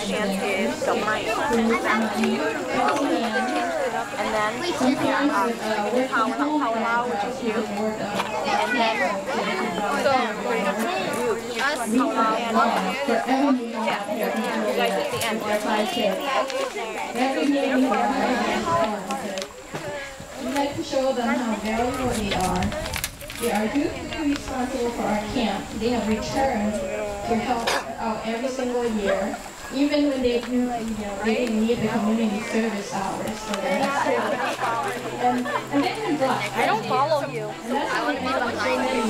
chant is Domai. And then Lao, which is you. And then so us and yeah, you guys at the end. We'd like to show them how valuable they are. They are dutifully responsible for our camp. They have returned to help out every single year, even when they didn't need the community service hours. So that's cool. And they've been blessed. I don't follow you. And that's why we have so many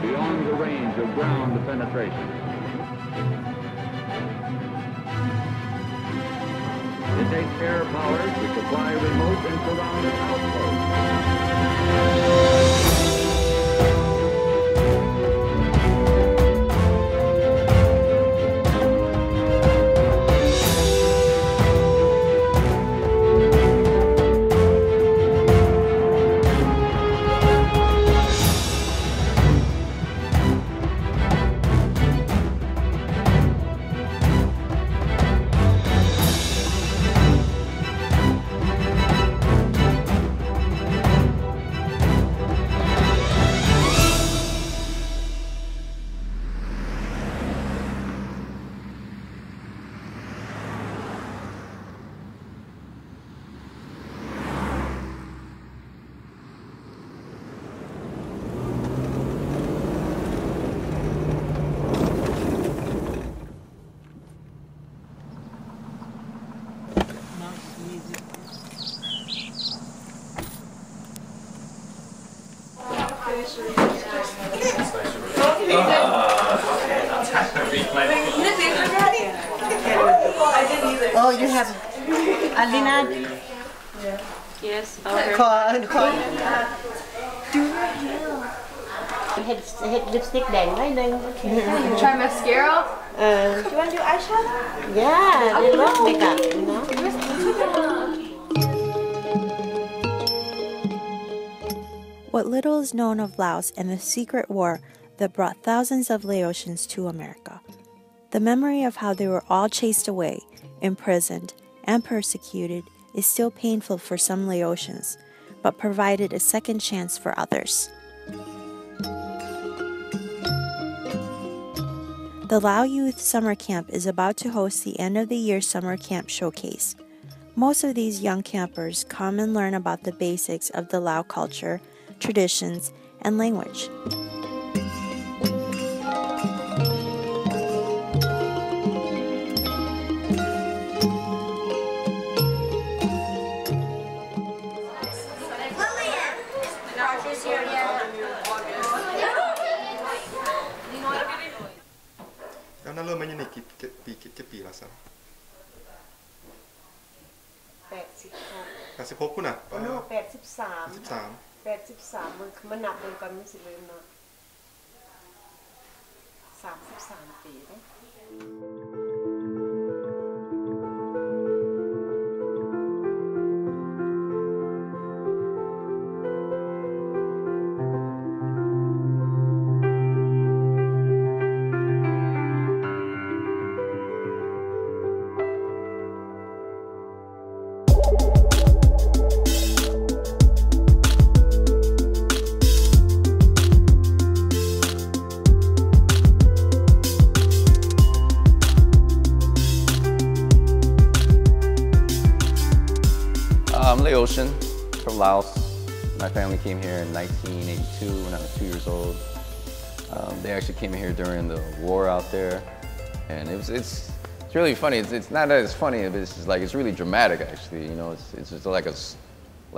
beyond the range of ground penetration. It takes air power to supply remote and surrounded outposts. Oh, you have Alina? Yes. Call. Hit lipstick then, right? Try mascara? Do you want to do eyeshadow? Yeah, they love makeup, you know? What little is known of Laos and the secret war that brought thousands of Laotians to America. The memory of how they were all chased away, imprisoned, and persecuted is still painful for some Laotians, but provided a second chance for others. The Lao Youth Summer Camp is about to host the end-of-the-year summer camp showcase. Most of these young campers come and learn about the basics of the Lao culture, traditions, and language. Nó luôn bao nhiêu này cáiปีlà sao? 86คุณน่ะ โน่83 มันนับเป็นก่อนมันสิลืมเนาะ33 ปีเนาะ I'm Laotian from Laos. My family came here in 1982 when I was 2 years old. They actually came here during the war out there, and it's really funny. It's not that it's funny, but it's just like it's really dramatic actually. You know, it's just like an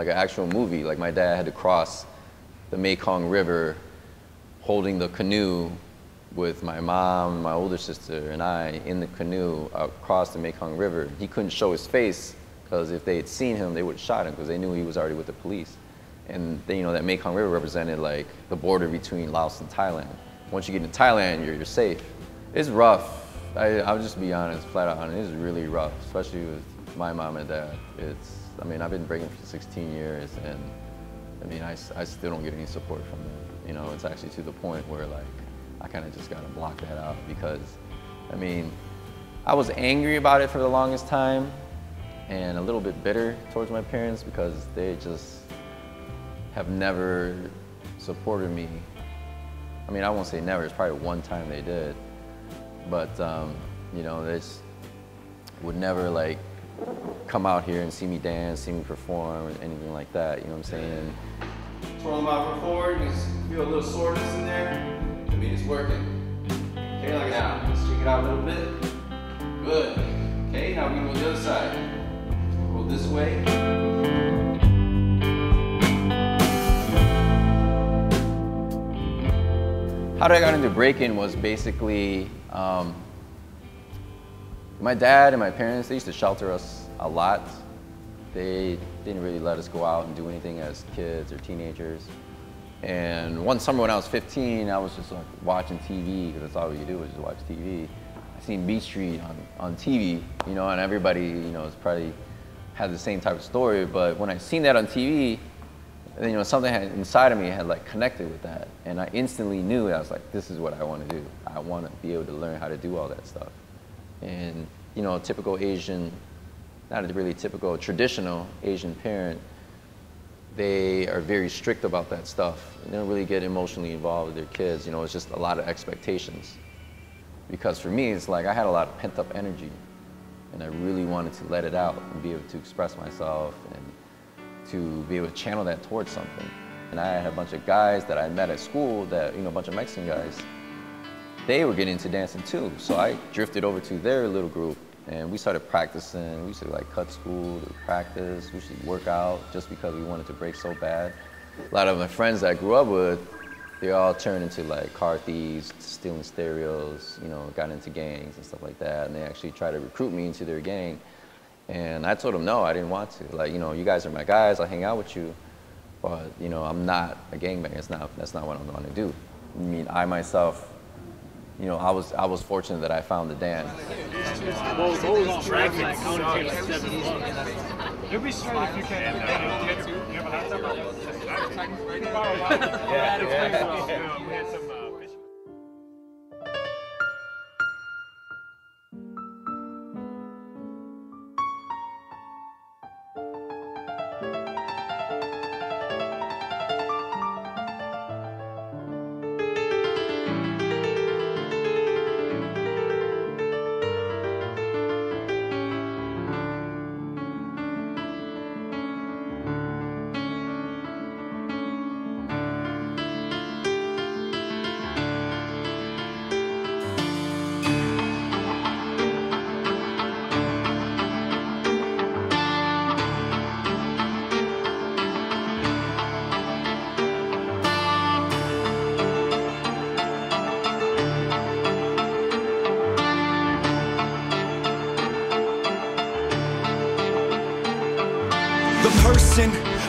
actual movie. Like my dad had to cross the Mekong River, holding the canoe with my mom, my older sister, and I in the canoe across the Mekong River. He couldn't show his face, because if they had seen him, they would have shot him because they knew he was already with the police. And they, you know, that Mekong River represented like the border between Laos and Thailand. Once you get into Thailand, you're safe. It's rough. I'll just be honest, flat out honest, it's really rough, especially with my mom and dad. I mean, I've been breaking for 16 years, and I mean, I still don't get any support from them. You know, it's actually to the point where, like, I kind of just got to block that out because, I mean, I was angry about it for the longest time and a little bit bitter towards my parents because they just have never supported me. I mean, I won't say never, it's probably one time they did, but, you know, they just would never, like, come out here and see me dance, see me perform, or anything like that, you know what I'm saying? Twirl them out forward, you feel a little soreness in there. I mean, it's working. Okay, like that. Let's check it out a little bit. Good. Okay, now we can go the other side. Go this way. How I got into breaking was basically, my dad and my parents, they used to shelter us a lot. They didn't really let us go out and do anything as kids or teenagers. And one summer when I was 15, I was just like watching TV, because that's all we could do was just watch TV. I seen Beat Street on TV, you know, and everybody, you know, probably had the same type of story, but when I seen that on TV, you know, something inside of me had like connected with that. And I instantly knew, I was like, this is what I want to do. I want to be able to learn how to do all that stuff. And, you know, typical Asian, not a really typical, traditional Asian parent, they are very strict about that stuff. They don't really get emotionally involved with their kids. You know, it's just a lot of expectations. Because for me, it's like I had a lot of pent-up energy, and I really wanted to let it out and be able to express myself and to be able to channel that towards something. And I had a bunch of guys that I met at school that, you know, a bunch of Mexican guys, they were getting into dancing too. So I drifted over to their little group, and we started practicing. We used to like cut school to practice. We used to work out just because we wanted to break so bad. A lot of my friends that I grew up with, they all turned into like car thieves, stealing stereos, you know, got into gangs and stuff like that. And they actually tried to recruit me into their gang. And I told them, no, I didn't want to. Like, you know, you guys are my guys, I'll hang out with you. But, you know, I'm not a gangbanger. That's not what I'm going to do. I mean, I myself, you know, I was fortunate that I found the dance. It'd be smart if you can.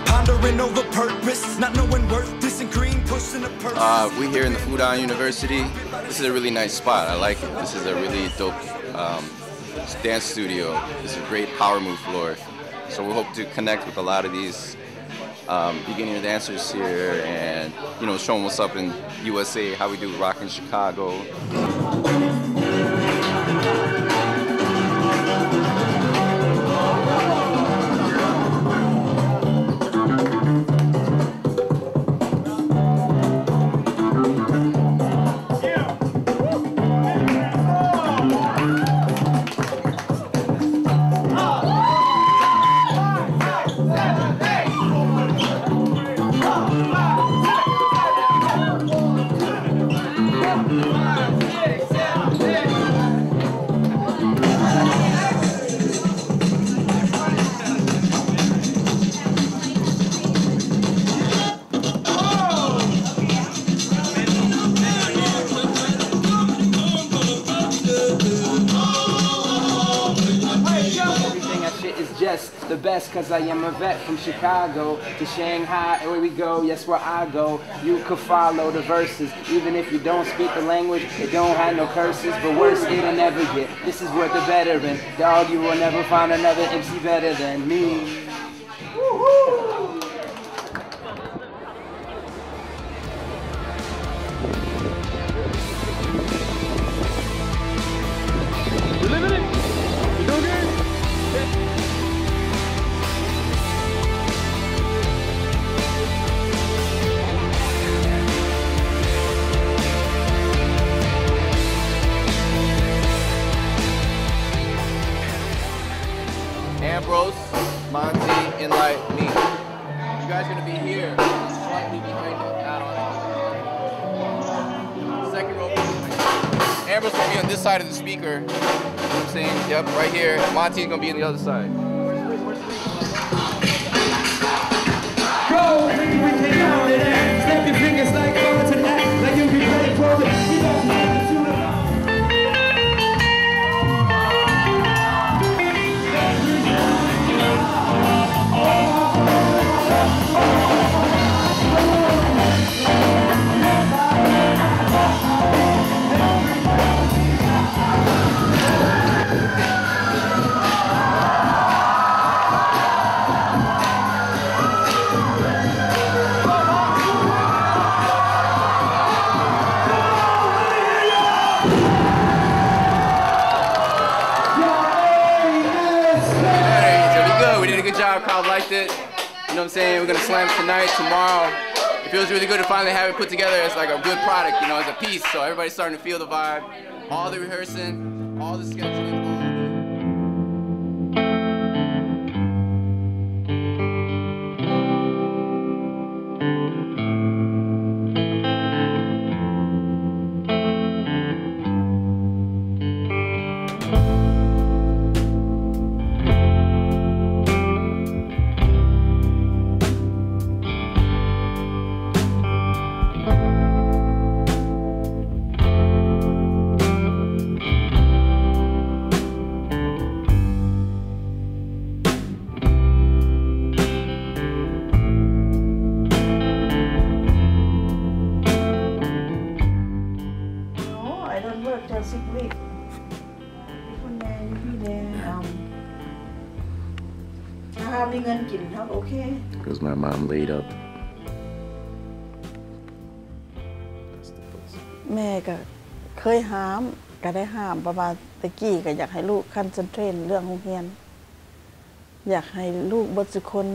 Pondering over purpose, not knowing worth, disagreeing, pushing the purpose. We here in the Fudan University. This is a really nice spot. I like it. This is a really dope dance studio. This is a great power move floor. So we hope to connect with a lot of these beginner dancers here, and you know, show them what's up in USA, how we do rock in Chicago. shit is just the best, cause I am a vet from Chicago to Shanghai, and where we go, yes, where I go, you could follow the verses, even if you don't speak the language, it don't have no curses, but worse it'll never get, this is worth the veteran, dog, you will never find another MC better than me. Woo-hoo! You living it? You doing good? Ambrose, Monty, Enlight, me. You guys are gonna be here, slightly behind it. Second row. Ambrose will be on this side of the speaker. You know what I'm saying? Yep, right here. Monty's gonna be on the other side. Go, we can down to that. Snap your fingers like on to that. Like you be ready for it. We don't have to do it. Crowd liked it. You know what I'm saying? We're gonna slam tonight, tomorrow. It feels really good to finally have it put together as like a good product, you know, as a piece. So everybody's starting to feel the vibe. All the rehearsing, all the scheduling. Because my mom laid up. แม่ก็เคยห้ามก็ได้ห้ามประมาณตะกี้ก็อยากให้ลูกคอนเซนเทรตเรื่องโรงเรียนอยากให้ลูกเบิดทุกคน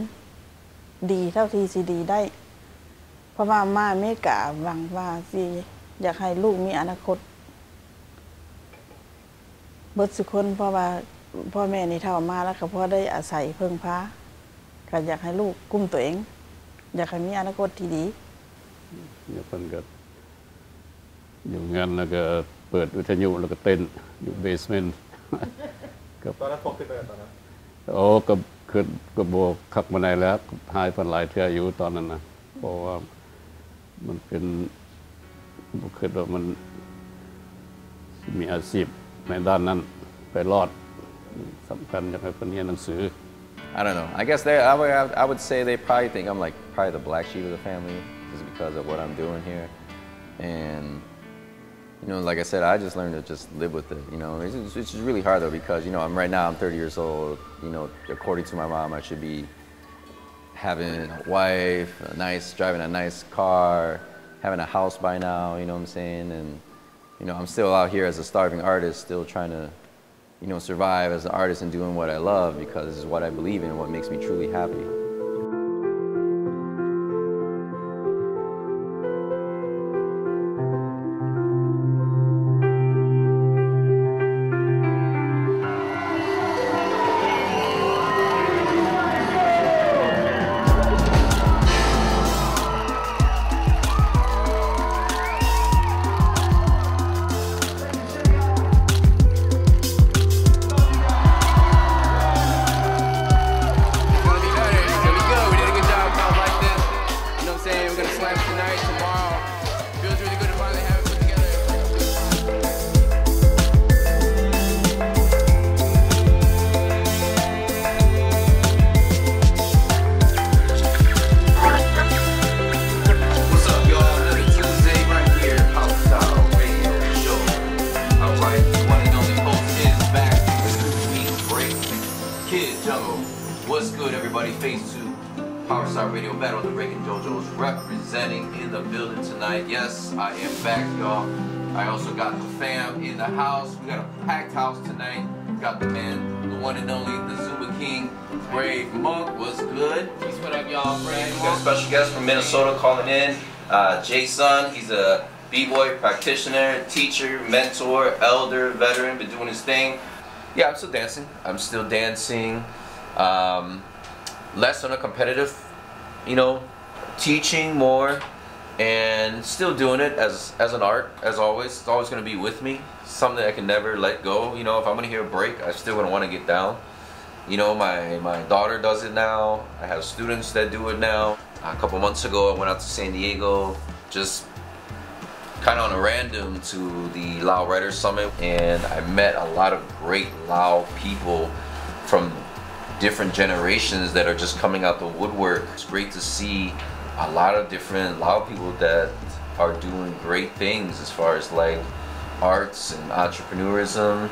ดีเท่าที่สิดีได้เพราะว่ามาแม่กะหวังว่าสิอยากให้ลูกมีอนาคตเบิดทุกคนเพราะว่าพ่อแม่นี่เท่ามาแล้วก็พอได้อาศัยเพิ่งพาก็อยากให้ลูกกุ้มตัวเองอยากให้มีอนาคตที่ดีเนี่ยเพิ่นก็อยู่งานแล้วก็เปิดวิทยุแล้วก็เต้นอยู่เบสเมนต์ตอนนั้นพกขึ้นไปตอนนั้นโอ้ก็ขึ้นก็โบกขับมาไหนแล้วหายพันหลายเทื่ออยู่ตอนนั้นนะเพราะว่ามันเป็นบุคคลว่ามันมีอาชีพในด้านนั้นไปรอดสำคัญอยากให้เพิ่นเรียนหนังสือI don't know. I guess I would say they probably think I'm like probably the black sheep of the family just because of what I'm doing here. And, you know, like I said, I just learned to just live with it. You know, it's just really hard though because, you know, right now I'm 30 years old. You know, according to my mom, I should be having a wife, driving a nice car, having a house by now, you know what I'm saying? And, you know, I'm still out here as a starving artist, still trying to, you know, survive as an artist and doing what I love because this is what I believe in and what makes me truly happy. Channel. What's good, everybody? Phase 2 Power Star Radio Battle. The Reagan JoJo's representing in the building tonight. Yes, I am back, y'all. I also got the fam in the house. We got a packed house tonight. Got the man, the one and only, the Zumba King, Brave Monk. What's good? Peace, what up, y'all? Brave We got a special guest from Minnesota calling in. Jason, he's a b-boy practitioner, teacher, mentor, elder, veteran, been doing his thing. Yeah, I'm still dancing. Less on a competitive, teaching more, and still doing it as an art, as always. It's always going to be with me. Something I can never let go. If I'm going to hear a break, I still going to want to get down. My daughter does it now. I have students that do it now. A couple months ago, I went out to San Diego, just kind of on a random to the Lao Writers Summit, and I met a lot of great Lao people from different generations that are just coming out the woodwork. It's great to see a lot of different Lao people that are doing great things as far as like arts and entrepreneurism,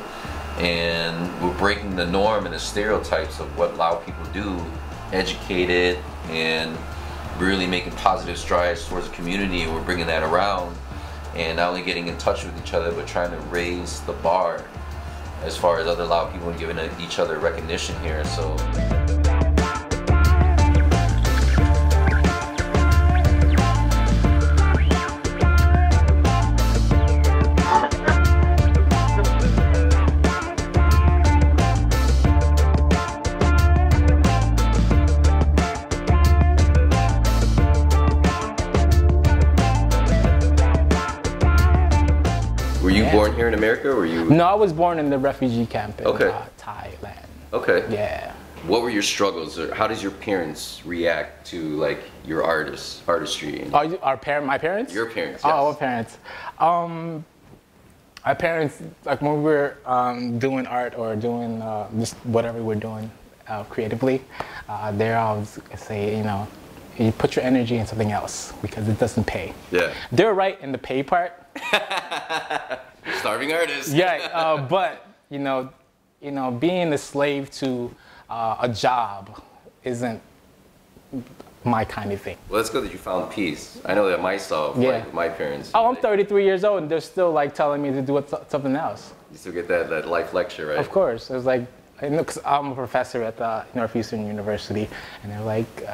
and we're breaking the norm and the stereotypes of what Lao people do, educated and really making positive strides towards the community, and we're bringing that around and not only getting in touch with each other but trying to raise the bar as far as other Lao people and giving each other recognition here. So born here in America, or were you? No, I was born in the refugee camp in Thailand. Okay. Yeah. What were your struggles, or how does your parents react to like your artistry? And my parents? Your parents. Yes. Oh, our parents. Our parents, like when we were doing art or doing just whatever we're doing creatively, they always say, you put your energy in something else because it doesn't pay. Yeah. They're right in the pay part. Starving artist. Yeah, but being a slave to a job isn't my kind of thing. Well, it's good that you found peace. I know that myself, like with my parents. Oh, I'm 33 years old and they're still like telling me to do something else. You still get that life lecture, right? Of course. It was like, because I'm a professor at the Northeastern University, and they're like,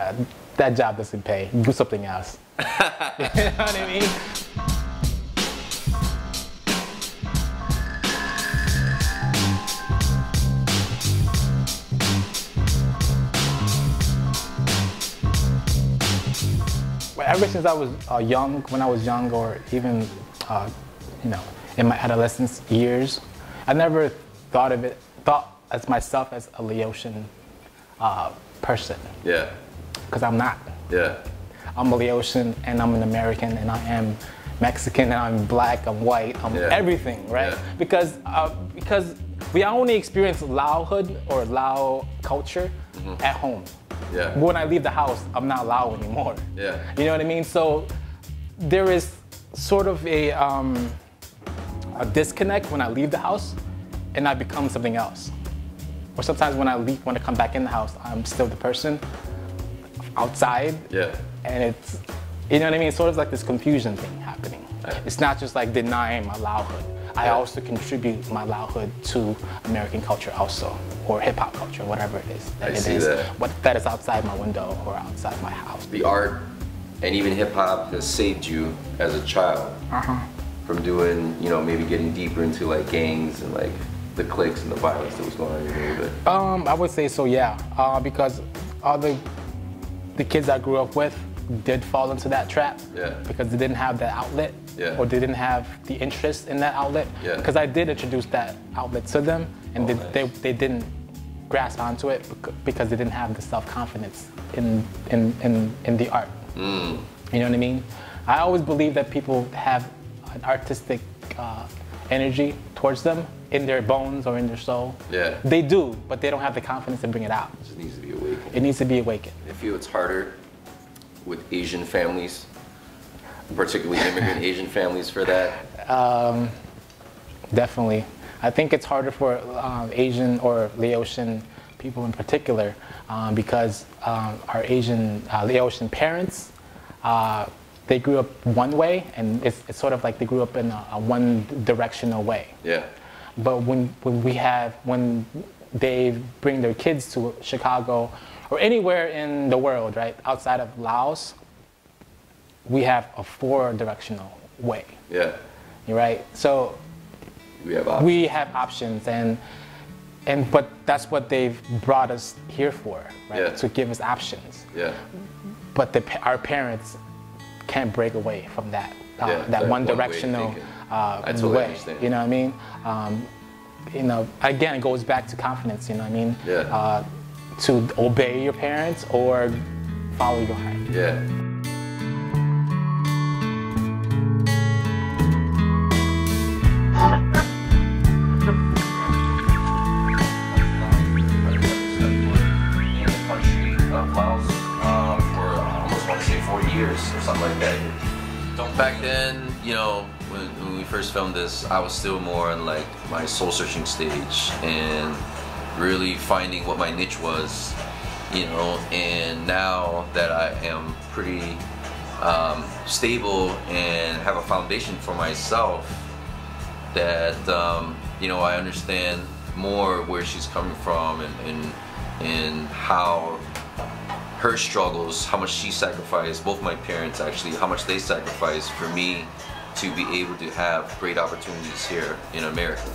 that job doesn't pay. Do something else. You know what I mean? Ever since I was young, when I was young, or even, in my adolescence years, I never thought as myself as a Laotian person. Yeah. Because I'm not. Yeah. I'm a Laotian, and I'm an American, and I am Mexican, and I'm black, I'm white, I'm everything, right? Yeah. Because we only experience Laohood or Lao culture at home. Yeah. When I leave the house, I'm not Lao anymore. Yeah. You know what I mean? So there is sort of a disconnect when I leave the house and I become something else. Or sometimes when I come back in the house, I'm still the person outside. Yeah. And it's, you know what I mean? It's sort of like this confusion thing happening. Yeah. It's not just like denying my Laohood. I also contribute my Laohood to American culture also, or hip hop culture, whatever it is. That is outside my window or outside my house. The art and even hip hop has saved you as a child from doing, maybe getting deeper into like gangs and like the cliques and the violence that was going on in your neighborhood. I would say so, yeah, because all the kids I grew up with did fall into that trap because they didn't have that outlet. Yeah. Or they didn't have the interest in that outlet. Yeah. Because I did introduce that outlet to them, and they didn't grasp onto it because they didn't have the self-confidence in the art. Mm. You know what I mean? I always believe that people have an artistic energy towards them in their bones or in their soul. Yeah. They do, but they don't have the confidence to bring it out. It just needs to be awakened. It needs to be awakened. I feel it's harder with Asian families, particularly immigrant Asian families, for that. Definitely. I think it's harder for Asian or Laotian people in particular, because our Asian Laotian parents, they grew up one way, and it's sort of like they grew up in a one-directional way. Yeah. But when they bring their kids to Chicago or anywhere in the world, right, outside of Laos, we have a four-directional way. Yeah. You're right. So we have options, but that's what they've brought us here for, right? Yeah. To give us options. Yeah. But our parents can't break away from that that one-directional way. Understand. You know what I mean? You know, again, it goes back to confidence. You know what I mean? Yeah. To obey your parents or follow your heart. Yeah. Years or something like that. Back then, you know, when we first filmed this, I was still more in like my soul-searching stage and really finding what my niche was, you know. And now that I am pretty stable and have a foundation for myself, that you know, I understand more where she's coming from and how her struggles, how much she sacrificed, both my parents actually, how much they sacrificed for me to be able to have great opportunities here in America.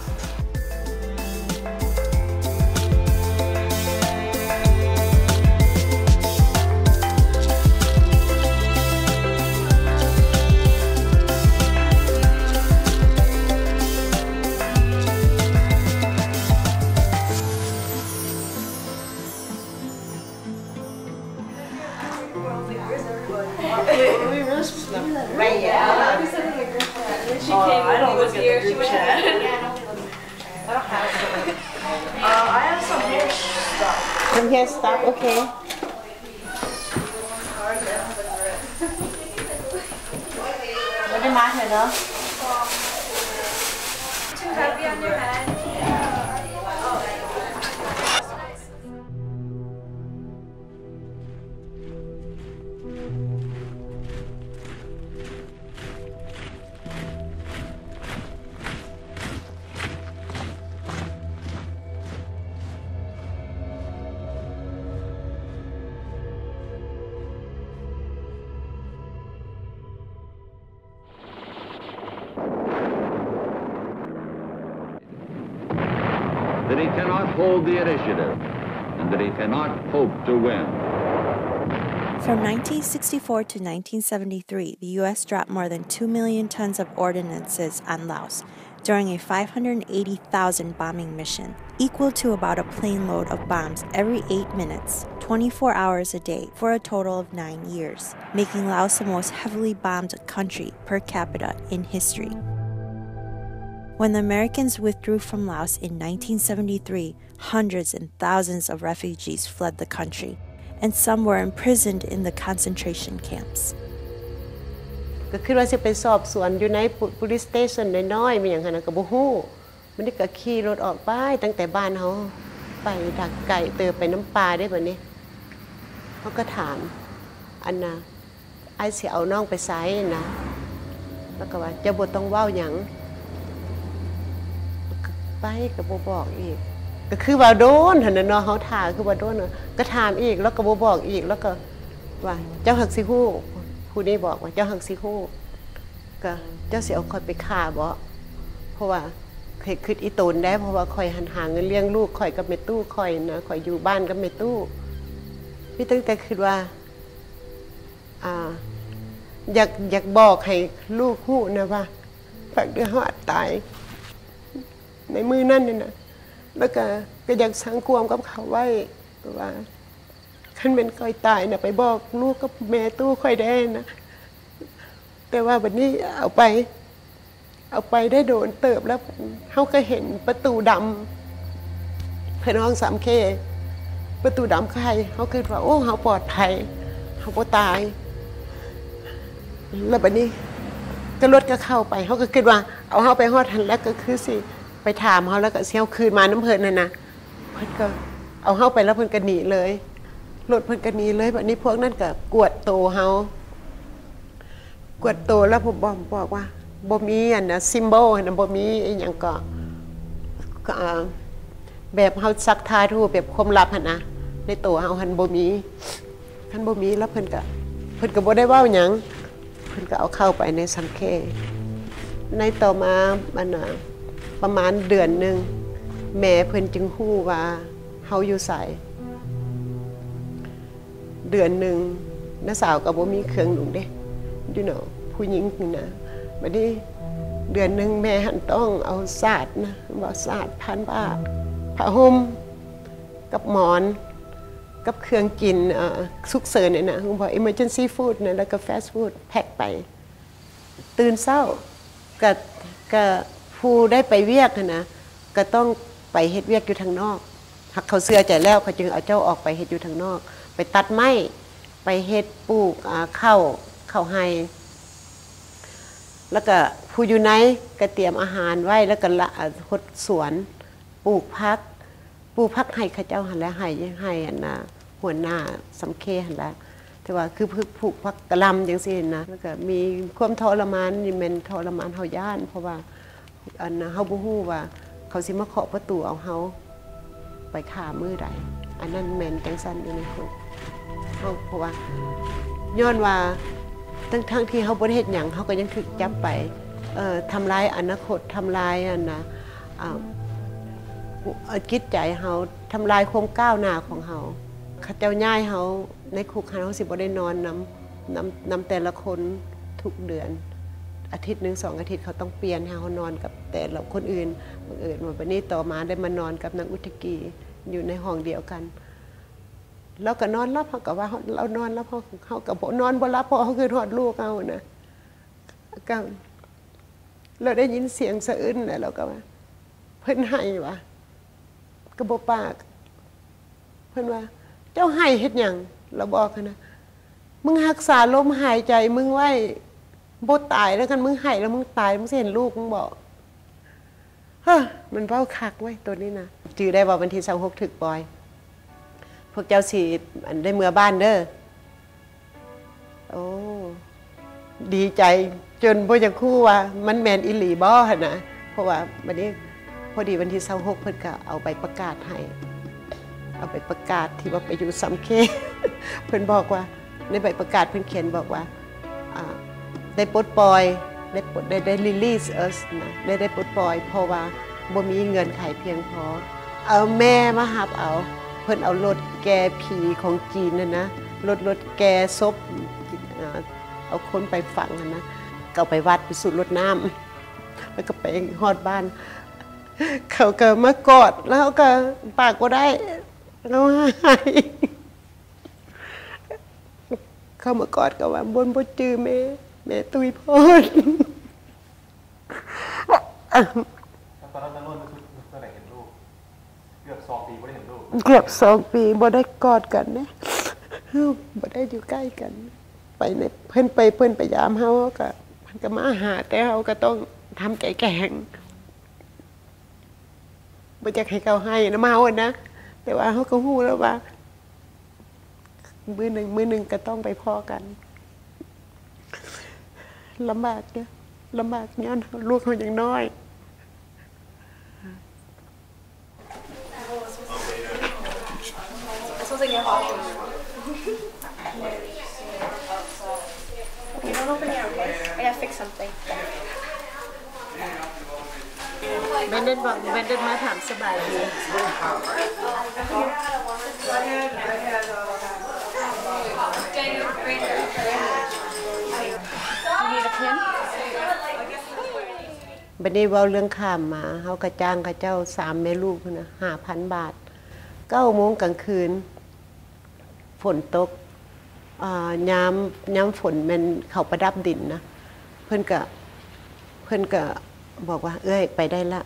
I don't look at the group chat. I don't have it. I have some hair stuff. Some hair stuff, okay. What am I here? Too heavy on your head. That he cannot hold the initiative and that he cannot hope to win. From 1964 to 1973, the U.S. dropped more than 2 million tons of ordnances on Laos during a 580,000 bombing mission, equal to about a plane load of bombs every 8 minutes, 24 hours a day, for a total of 9 years, making Laos the most heavily bombed country per capita in history. When the Americans withdrew from Laos in 1973, hundreds and thousands of refugees fled the country, and some were imprisoned in the concentration camps. ก็คิดว่าจะไปสอบสวนอยู่ใน police station น้อยๆมันอย่างนั้นก็บ่ฮู้มันนี่ก็ขี่รถออกไปตั้งแต่บ้านเฮาไปทางไกลเติบไปน้ำปลาได้บัดนี้เฮาก็ถามอันน่ะอ้ายสิเอาน้องไปไสนะแล้วก็ว่าจะบ่ต้องเว้าหยังไปก็บ่บอกอีกก็คือว่าโดนหั่นน่ะเนาะเฮาท่าคือว่าโดนก็ถามอีกแล้วก็บ่บอกอีกแล้วก็ว่าเจ้าหักสิฮู้ผู้นี้บอกว่าเจ้าหักสิฮู้ก็เจ้าสิเอาค่อยไปฆ่าบ่เพราะว่าเคยคิดอีตนได้เพราะว่าค่อยหาเงินเลี้ยงลูกค่อยกับแม่ตู้ค่อยนะค่อยอยู่บ้านกับแม่ตู้พี่ตั้งแต่คิดว่าอยากบอกให้ลูกฮู้นะว่าฝักเดือเฮาอาจตายในมือนั่นนี่นะแล้วก็อยากสังความกับเขาไว้ว่าคันเป็นค่อยตายนะไปบอกลูกกับแม่ตู้ค่อยได้นะแต่ว่าวันนี้เอาไปได้โดนเติบแล้วเขาก็เห็นประตูดำภายในห้อง 3K ประตูดำใครเขาคิดว่าโอ้เขาปลอดภัยเขาบ่ตายแล้ววันนี้ก็รถก็เข้าไปเขาก็คิดว่าเอาเขาไปฮอดทันแล้วก็คือสิไปถามเขาแล้วก็เสี้ยวคืนมาน้ำเพลินน่ะนะเพิ่นก็เอา เอาเฮาไปแล้วเพิ่นก็หนีเลยรถเพิ่นก็หนีเลยบัดนี้พวกนั้นก็กวดโตเฮากวดโตแล้วผมบอกว่าบ่มีอันน่ะซิมโบลน่ะบ่มีอีหยังก็แบบเฮาซักทาทูแบบความลับหั่นนะในโตเฮาหันบ่มีคันบ่มีแล้วเพิ่นก็บ่ได้เว้าหยังเพิ่นก็เอาเข้าไปในสังเคในต่อมามันประมาณเดือนนึงแม่เพิ่นจึงฮู้ว่าเฮาอยู่ไสเดือนนึงน้าสาวก็บ่มีเครื่องนุ่งเด้you know ผู้หญิงนี่นะบัดนี้เดือนนึงแม่หันต้องเอาศาสตร์นะว่าศาสตร์พันบาทผ้าห่มกับหมอนกับเครื่องกินสุกเสริญเนี่ยนะผมบอก emergency food นะแล้วก็ fast food แพ็คไปตื่นเช้าก็ผู้ได้ไปเวียกนะก็ต้องไปเฮ็ดเวียกอยู่ทางนอกหักเขาเสื้อใจแล้วเขาจึงเอาเจ้าออกไปเฮ็ดอยู่ทางนอกไปตัดไม้ไปเฮ็ดปลูกข้าวไฮแล้วก็ผู้อยู่ไหนก็เตรียมอาหารไว้แล้วก็หดสวนปลูกพักให้ข้าเจ้าหันแล้วให้อันน่ะหัวหน้าสำเคหันแล้วแต่ว่าคือปลูกพักกระลำจังซี่นะแล้วก็มีความทรมานนี่แม่นทรมานเฮาย่านเพราะว่าอันน่ะเฮาบ่ฮู้ว่าเขาสิมาเคาะประตูเอาเฮาไปฆ่ามื้อใดอันนั้นแม่นจังซั่นอยู่ในคุกเฮาเพราะว่าย้อนว่าทั้งที่เฮาบ่ได้เฮ็ดหยังเฮาก็ยังถูกจับไปทำลายอนาคตทำลายอันน่ะจิตใจเฮาทำลายความก้าวหน้าของเฮาเขาเจ้าย้ายเฮาในคุกเฮาสิบ่ได้นอนนำแต่ละคนทุกเดือนอาทิตย์นึง2อาทิตย์เขาต้องเปลี่ยนให้เฮานอนกับแต่ละคนอื่นบังเอิญว่าบัดนี้ต่อมาได้มานอนกับนางอุทกีอยู่ในห้องเดียวกันเราก็นอนรับเขาก็ว่าเรานอนรับเขาก็บ่นอนบ่รับเพราะเขาคือทอดลูกเอานะก็เราได้ยินเสียงสะอื้นแล้วเราก็ว่าเพิ่นให้วะก็บ่ปากเพิ่นว่าเจ้าให้เฮ็ดหยังเราบอกนะมึงรักษาลมหายใจมึงไว้บ่ตายแล้วกันมึงให้แล้วมึงตายมึงสิเห็นลูกมึงบอกมันเว้าคักไว้ตัวนี้นะจื้อได้ว่าวันที่26ถึกปอยพวกเจ้าสิได้เมื่อบ้านเด้อโอ้ดีใจจนบ่อยากคู่ว่ามันแม่นอีหลีบ่หั่นนะเพราะว่าวันนี้พอดีวันที่26เพิ่นก็เอาไปประกาศให้เอาไปประกาศที่ว่าไปอยู่สำเคเพิ่นบอกว่าในใบประกาศเพิ่นเขียนบอกว่าได้ปลดปล่อยได้ release us นะได้ปลดปล่อยเพราะว่าบ่มีเงินไขเพียงพอเอาแม่มาหับเอาเพิ่นเอารถแก่ผีของจีนนะรถแก่ศพเอาคนไปฝังนะก็ไปวัดไปสูดรถน้ำแล้วก็ไปฮอดบ้านเขาก็มากอดแล้วก็ปากก็ได้เราให้เขามากอดก็ว่าบนบ่จื้อแม่ตุยพรตอนนั้นนั่นรุ่นเมื่อไหร่เห็นลูกเกือบ2 ปีไม่ได้เห็นลูกเกือบ2 ปีบ่ได้กอดกันนะบ่ได้อยู่ใกล้กันไปในเพิ่นไปยามเฮาก็เพิ่นก็มาหาแต่เฮาก็ต้องทำใจแข็งบ่อยากให้เขาให้นะมาเอานะแต่ว่าเฮาก็ฮู้แล้วว่ามื้อหนึ่งก็ต้องไปพ้อกันลำบากเนี่ยลำบากย้อนลูกเขาอย่างน้อยแบนเดนบอกแบนเดนมาถามสบายดีบัดนี้เว้าเรื่องข้ามมาเฮาก็จ้างเขาเจ้า3แม่ลูกนะ 5,000 บาท 9 โมงกลางคืนฝนตกยามฝนมันเข้าประดับดินนะเพิ่นก็บอกว่าเอ้ยไปได้ละ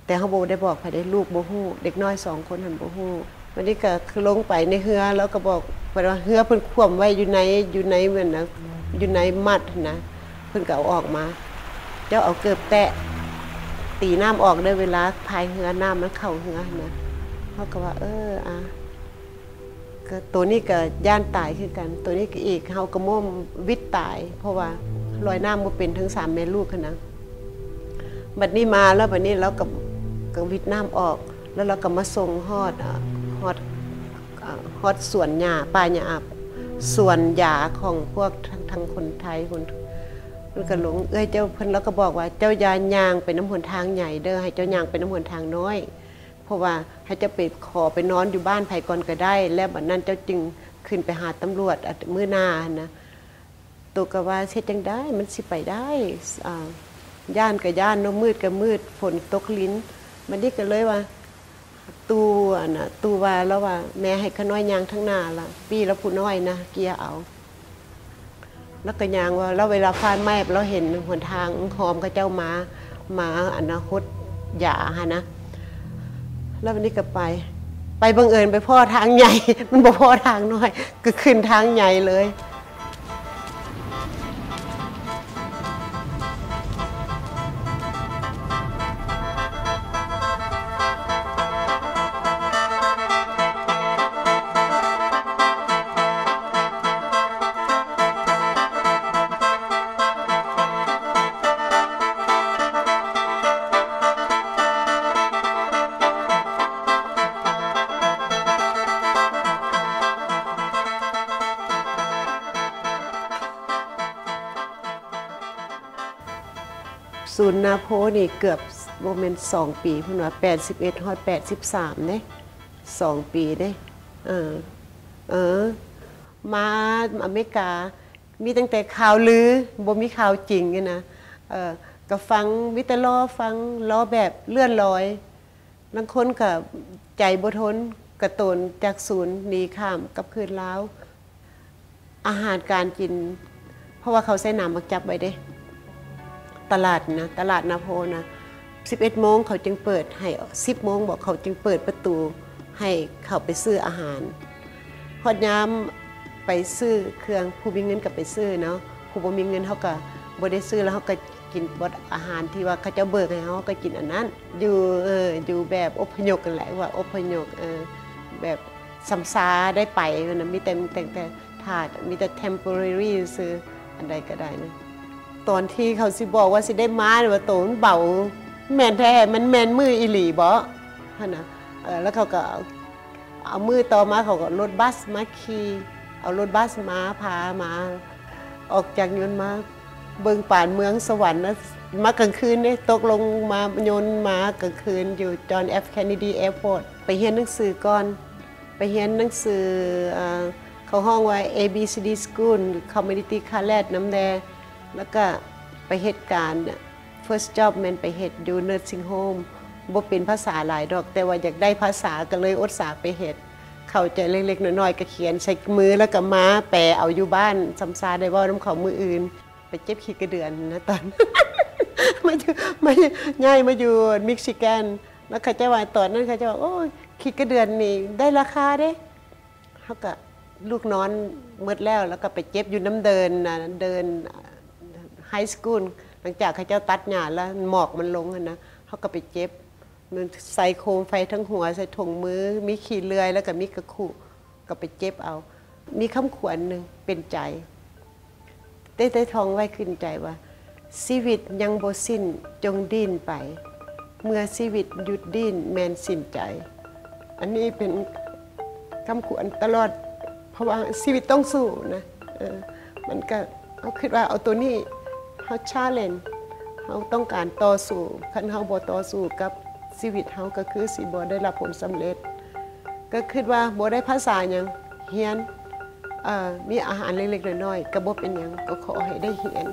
แต่เฮาบ่ได้บอกไผได้ลูกบ่ฮู้เด็กน้อย2คนหั่นบ่ฮู้วันนี้ก็คือลงไปในเรือแล้วก็บอกว่าเรือเพิ่นคว่ำไว้อยู่ในเหมือนนะอยู่ในมัดนะเพิ่นก็เอาออกมาเจ้าเอาเกือบแตะตีน้ำออกได้เวลาพายเรือน้ำมันเข้าเรือนะ เขาก็ว่าก็ตัวนี้ก็ย่านตายคือกันตัวนี้ก็อีกเขาก็ม่มวิตตายเพราะว่าลอยน้ำบ่เป็นทั้ง3แม่ลูกกันนะบัดนี้มาแล้วบัดนี้เราก็วิตน้ำออกแล้วเราก็มาส่งฮอดสวนหญ้าป่าหญ้าสวนหญ้าของพวกทางคนไทยคนมันก็หลงเจ้าเพิ่นแล้วก็บอกว่าเจ้ายานยางเป็นน้ำหนทางใหญ่เด้อให้เจ้ายางเป็นน้ำหนทางน้อยเพราะว่าให้เจ้าไปขอไปนอนอยู่บ้านไผก่อนก็ได้แล้วบัดนั้นเจ้าจึงขึ้นไปหาตำรวจมื้อหน้านะตัวก็ว่าเฮ็ดจังได้มันสิไปได้ย่านก็ย่านเนาะมืดก็มืดฝนตกลิ้นมันนี่ก็เลยว่าตูว่าแล้วว่าแม่ให้ขน้อยยางทั้งหน้าละปีแล้วผู้น้อยนะเกียเอาแล้วก็ยางว่าแล้วเวลาผ่านแม่เราเห็นหนทางหอมกับเจ้ามาอนาคตหย่าฮะนะแล้ววันนี้ก็ไปบังเอิญไปพ่อทางใหญ่มันบ่พ่อทางน้อยก็ขึ้นทางใหญ่เลยศูนย์นาโพนี่เกือบโมเมนต์2 ปีเพิ่นว่า81ฮอด83เด้2 ปีเด้มาอเมริกามีตั้งแต่ข่าวลือบ่มีข่าวจริงนะก็ฟังวิตล้อฟังล้อแบบเลื่อนลอยบางคนก็ใจบ่ทนกระโตนจากศูนย์หนีข้ามกับคืนลาวอาหารการกินเพราะว่าเขาใส่น้ำบักจับไว้เด้ตลาดนาโพนะ11 โมงเขาจึงเปิดให้10 โมงบอกเขาจึงเปิดประตูให้เขาไปซื้ออาหารฮอดยามไปซื้อเครื่องผู้มีเงินก็ไปซื้อเนาะผู้บ่มีเงินเขาก็บ่ได้ซื้อแล้วเขาก็กินบดอาหารที่ว่าเขาจะเบิกให้เขาก็กินอันนั้นอยู่แบบอพยพกันแหละว่าอพยพแบบซ้ำซาได้ไปนะมีแต่ถาดมีแต่ temporary ซื้ออันใดก็ได้นะตอนที่เขาสิบอกว่าสิได้ม้าว่าโตมันเบาแม่นแท้มันแม่นมืออีหลีบ่ฮะนะแล้วเขาก็เอามือต่อมาเขาก็รถบัสมาขี่เอารถบัสมาพามาออกจากยนต์มาเบิ่งป่านเมืองสวรรค์นะมากลางคืนนี่ตกลงมายนต์มากลางคืนอยู่จอห์น F. Kennedy Airport ไปเรียนหนังสือก่อนไปเรียนหนังสือเขาห้องว่า ABCD School Community College น้ำแดงแล้วก็ไปเหตุการณ์ first job แม่นไปเฮ็ดอยู่ nursing home บ่เป็นภาษาหลายดอกแต่ว่าอยากได้ภาษาก็เลยอดสาไปเฮ็ดเข้าใจเล็กๆน้อยๆก็เขียนใส่มือแล้วก็มาแปลเอาอยู่บ้านซ้ำซาได้เว้านำเขามืออื่นไปเจ็บขี้กระเดือนนะตอน มาย้ายมาอยู่มิชิแกนแล้วเขาจะว่าตอนนั้นเขาจะว่าโอ้ขี้กระเดือนนี่ได้ราคาเด้เฮาก็ลูกนอนหมดแล้วก็ไปเจ็บอยู่น้ำเดินนะเดินไฮสคูลหลังจากเขาเจ้าตัดหญ้าแล้วหมอกมันลงนะเขาก็ไปเจ็บมันใส่โคมไฟทั้งหัวใส่ถุงมือมีขี้เลื่อยแล้วก็มีกระขู่ก็ไปเจ็บเอามีคำขวัญหนึ่งเป็นใจได้ทองไว้ขึ้นใจว่าชีวิตยังบ่สิ้นจงดิ้นไปเมื่อชีวิตหยุดดิ้นแม่นสิ้นใจอันนี้เป็นคำขวัญตลอดเพราะว่าชีวิตต้องสู้นะมันก็เขาคิดว่าเอาตัวนี้เขาชาเลนจ์เขาต้องการต่อสู้คันเขาบ่ต่อสู้กับชีวิตเขาก็คือสิบ่ได้รับผลสำเร็จก็คิดว่าบ่ได้ภาษาหยังเรียนมีอาหารเล็กๆน้อยๆก็บ่เป็นหยังก็ขอให้ได้เรียน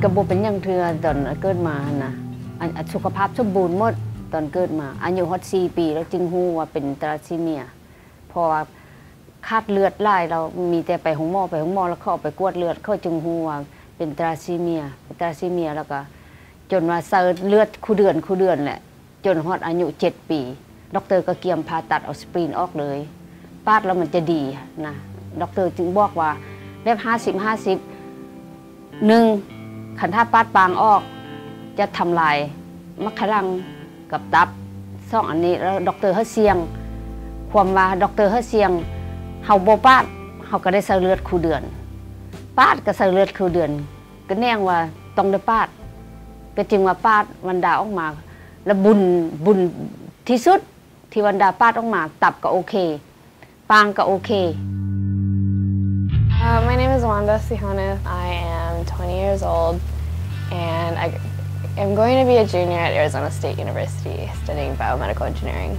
กระบบเป็นยังเทือตอนเกิดมานะสุขภาพสมบูรณ์หมดตอนเกิดมาอายุฮอด4 ปีแล้วจึงฮู้ว่าเป็นทาลัสซีเมียเพราะว่าขาดเลือดหลายเรามีแต่ไปหงหมอแล้วเข้าไปกวดเลือดเขาจึงฮู้ว่าเป็นทาลัสซีเมียแล้วก็จนว่าเซเลือดคู่เดือนแหละจนฮอดอายุ7 ปีด็อกเตอร์ก็เกียมผ่าตัดเอาสปรีนออกเลยปาดแล้วมันจะดีนะด็อกเตอร์จึงบอกว่าแบบ50 1ขันถ้าปาดปางออกจะทำลายมะขลังกับตับ2 อันนี้แล้วด็อกเตอร์เขาเสี่ยงความว่าด็อกเตอร์เขาเสี่ยงเฮาบ่ปาดเฮาก็ได้เซเลือดคู่เดือนปาดก็เซเลือดคู่เดือนก็แน่งว่าต้องได้ปาดก็จึงว่าปาดวันดาออกมาแล้วบุญที่สุดที่วันดาปาดออกมาตับก็โอเคปางก็โอเค My name is Wanda Sihanath. I am 20 years old and I am going to be a junior at Arizona State University studying biomedical engineering.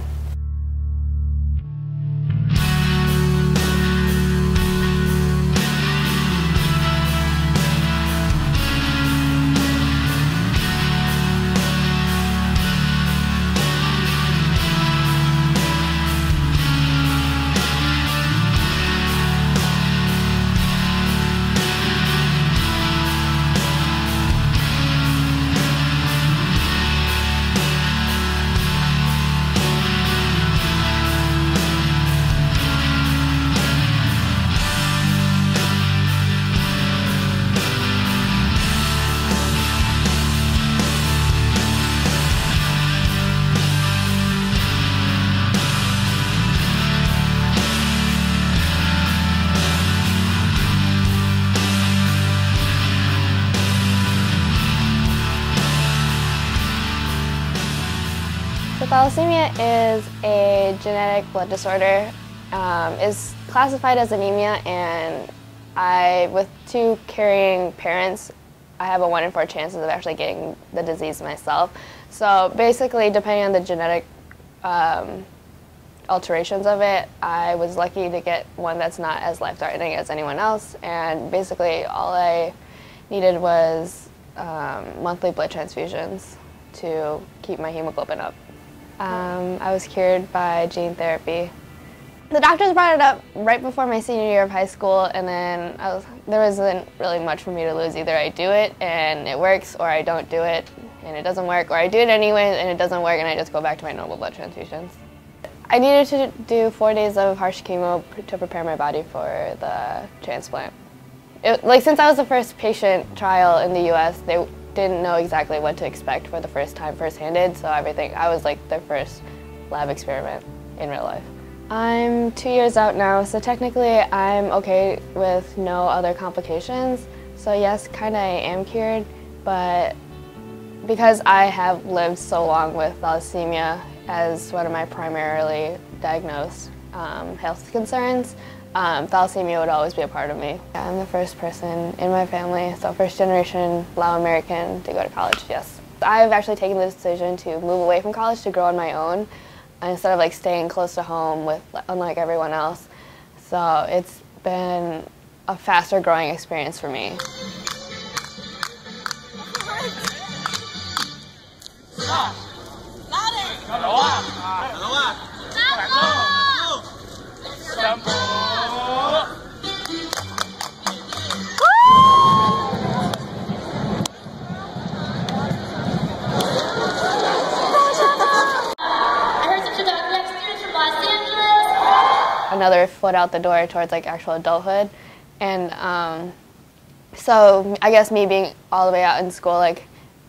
Thalassemia is a genetic blood disorder. Is classified as anemia, and with 2 carrying parents, I have a 1 in 4 chances of actually getting the disease myself. So basically, depending on the genetic alterations of it, I was lucky to get one that's not as life-threatening as anyone else, and basically all I needed was monthly blood transfusions to keep my hemoglobin up. I was cured by gene therapy. The doctors brought it up right before my senior year of high school, and then there wasn't really much for me to lose. Either I do it and it works, or I don't do it and it doesn't work, or I do it anyway and it doesn't work and I just go back to my normal blood transfusions. I needed to do 4 days of harsh chemo to prepare my body for the transplant. Since I was the first patient trial in the US, they didn't know exactly what to expect for the first time first-handed, so I was like their first lab experiment in real life. I'm 2 years out now, so technically I'm okay with no other complications. So yes, kinda I am cured, but because I have lived so long with thalassemia as one of my primarily diagnosed health concerns, thalassemia would always be a part of me. I'm the first person in my family, so first generation Lao American to go to college, yes. I've actually taken the decision to move away from college to grow on my own instead of staying close to home unlike everyone else. So it's been a faster growing experience for me. Another foot out the door towards actual adulthood, and so I guess me being all the way out in school,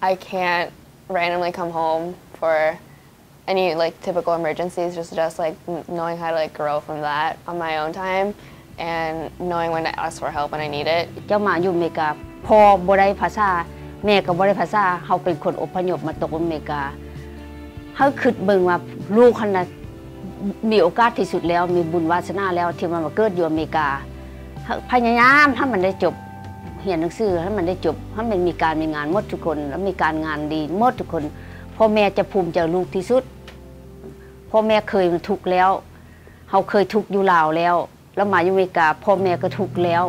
I can't randomly come home for any typical emergencies. Just knowing how to grow from that on my own time, and knowing when to ask for help when I need it. เจ้ามาอยู่อเมริกาพ่อบ่ได้ภาษาแม่ก็บ่ได้ภาษาเฮาเป็นคนอพยพมาตกอเมริกาเฮาคิดเบิ่งว่าลูกคั่นน่ะมีโอกาสที่สุดแล้วมีบุญวาสนาแล้วที่มันมาเกิดอยู่อเมริกาพยายามให้มันได้จบเรียนหนังสือให้มันได้จบให้มันมีการมีงานหมดทุกคนแล้วมีการงานดีหมดทุกคนพ่อแม่จะภูมิใจลูกที่สุดพ่อแม่เคยทุกข์แล้วเฮาเคยทุกข์อยู่ลาวแล้วมาอยู่อเมริกาพ่อแม่ก็ทุกข์แล้ว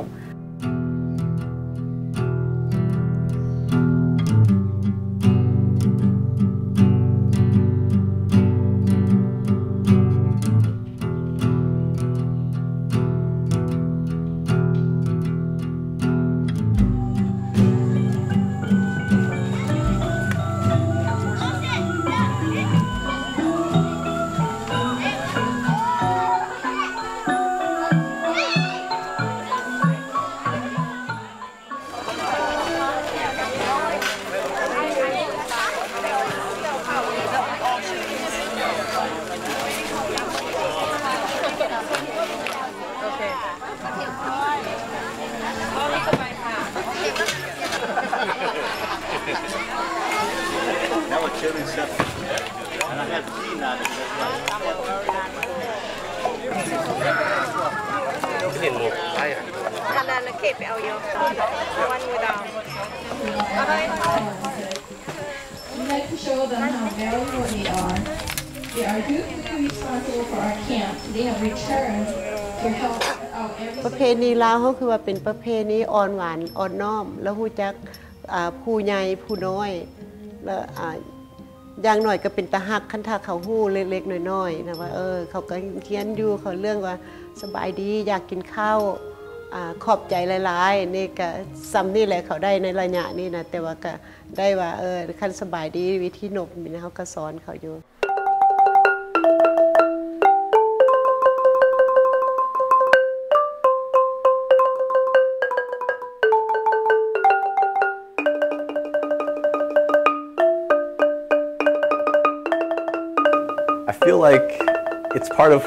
We like to show them how valuable they are. They are dutifully responsible for our camp. They have returned to help out every ประเพณีลาวเขาคือว่าเป็นประเพณีอ่อนหวานอ่อนน้อมแล้วฮู้จักผู้ใหญ่ผู้น้อยแล้วอย่างหน่อยก็เป็นตาฮักคันถ้าเขาฮู้เล็กๆน้อยๆนะว่าเขาก็เขียนอยู่เขาเรื่องว่าสบายดีอยากกินข้าวขอบใจหลายๆนี่ก็ซ้ำนี่แหละเขาได้ในระยะนี้นะแต่ว่าก็ได้ว่าคันสบายดีวิธีนบนี่นะเขาก็สอนเขาอยู่ I feel like it's part of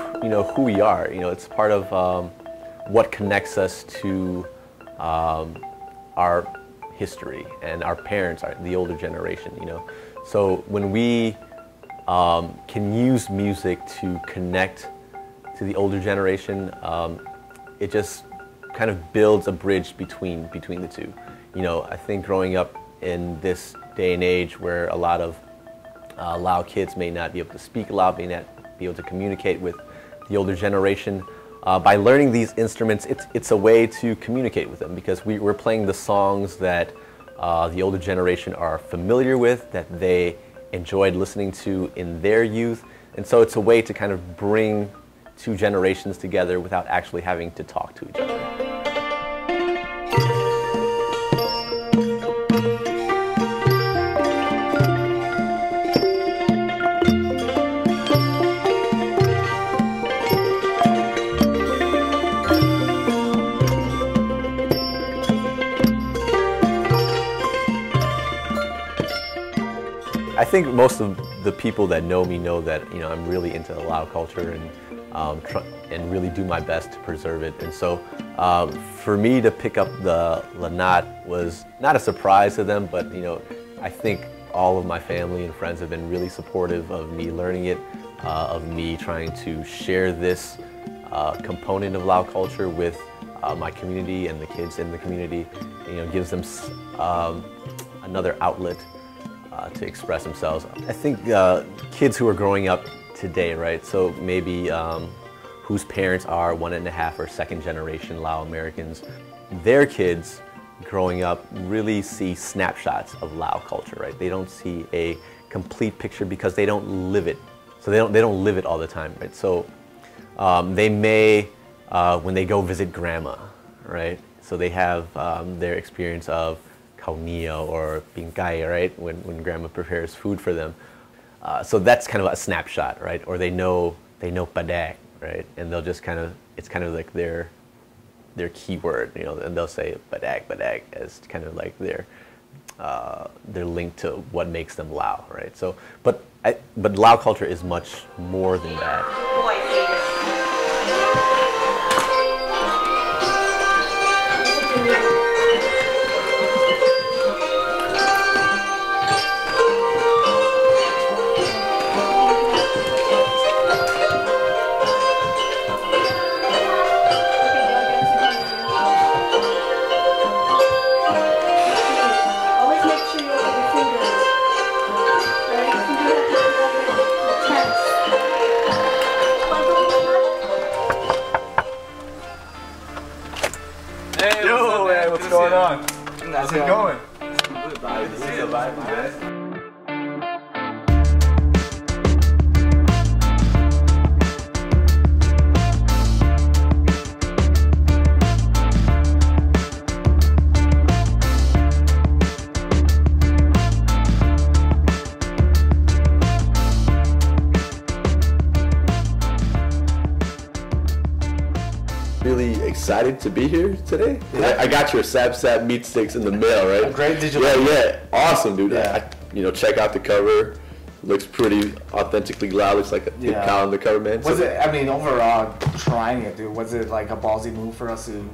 who we are. It's part of what connects us to our history and our parents, the older generation. So when we can use music to connect to the older generation, it just kind of builds a bridge between the two. I think growing up in this day and age where a lot of Lao kids may not be able to speak Lao, may not be able to communicate with the older generation. By learning these instruments, it's a way to communicate with them because we're playing the songs that the older generation are familiar with, that they enjoyed listening to in their youth. And so it's a way to kind of bring two generations together without actually having to talk to each other. I think most of the people that know me know that I'm really into the Lao culture and really do my best to preserve it. And so for me to pick up the lanat was not a surprise to them, but I think all of my family and friends have been really supportive of me learning it, of me trying to share this component of Lao culture with my community and the kids in the community. Gives them another outlet to express themselves. I think kids who are growing up today, right? So maybe whose parents are 1.5 or second generation Lao Americans, their kids growing up really see snapshots of Lao culture, right? They don't see a complete picture because they don't live it. So they don't live it all the time, right? So they may, when they go visit grandma, right? So they have their experience of kaunio or bingkai, right? When grandma prepares food for them. So that's kind of a snapshot, right? Or they know padak, right? And they'll just it's kind of like their keyword, and they'll say padak as kind of like their link to what makes them Lao, right? So, but Lao culture is much more than that. How's it going? Good to see you. Bye. Really excited to be here today. Yeah. I got your Sap Sap meat sticks in the mail, right? Great digital. Yeah, awesome, dude. Yeah. Check out the cover. Looks pretty authentically Lao. Looks like a cow on the cover, man. Was it? I mean, overall, trying it, dude. Was it like a ballsy move for us to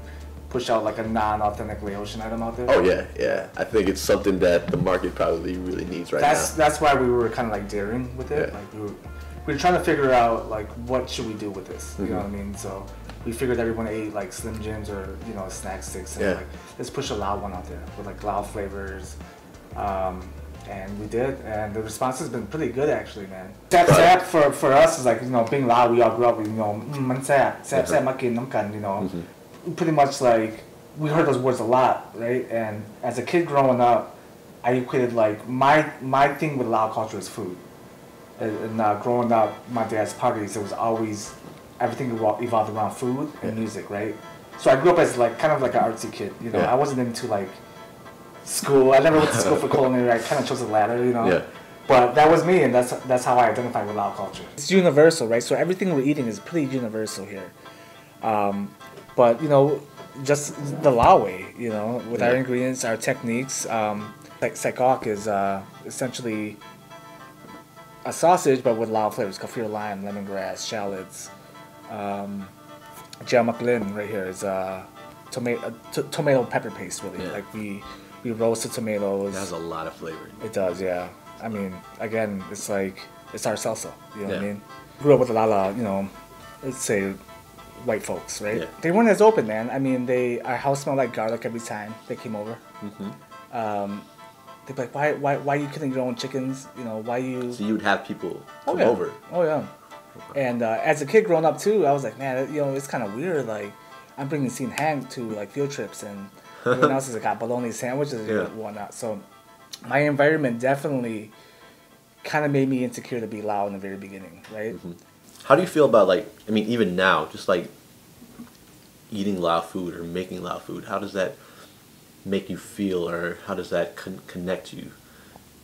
push out like a non-authentic Laotian item out there? Oh yeah, yeah. I think it's something that the market probably really needs right now. That's why we were kind of like daring with it. Yeah. Like we were trying to figure out like what should we do with this. You know what I mean? So we figured everyone ate like Slim Jims or snack sticks, and like let's push a Lao one out there with like Lao flavors. And we did, and the response has been pretty good actually, man. Sap for us is like, being Lao, we all grew up with, man sap makin namkan, pretty much like, we heard those words a lot, right? And as a kid growing up, I equated like, my thing with Lao culture is food. And growing up, my dad's parties, it was always, everything evolved around food and music, right? So I grew up as like, kind of like an artsy kid, I wasn't into like, school. I never went to school for culinary. I kind of chose the latter, Yeah. But that was me, and that's how I identify with Lao culture. It's universal, right? So everything we're eating is pretty universal here. But just the Lao way, with our ingredients, our techniques. Like Sekok is essentially a sausage, but with Lao flavors: kaffir lime, lemongrass, shallots. Jam maklin right here is tomato pepper paste, really. Like we roasted tomatoes. It has a lot of flavor. It does, yeah. I mean, again, it's like, it's our salsa, you know what I mean? Grew up with a lot of, let's say, white folks, right? Yeah. They weren't as open, man. I mean, our house smelled like garlic every time they came over. They'd be like, why are you killing your own chickens? Why you... So you would have people come over? Oh, yeah. And as a kid growing up, too, I was like, man, it's kind of weird. Like, I'm bringing Sin Hank to, like, field trips, and everyone else has got bologna sandwiches and whatnot. So my environment definitely kind of made me insecure to be Lao in the very beginning, right? How do you feel about, like, I mean, even now, just like eating Lao food or making Lao food? How does that make you feel, or how does that connect you?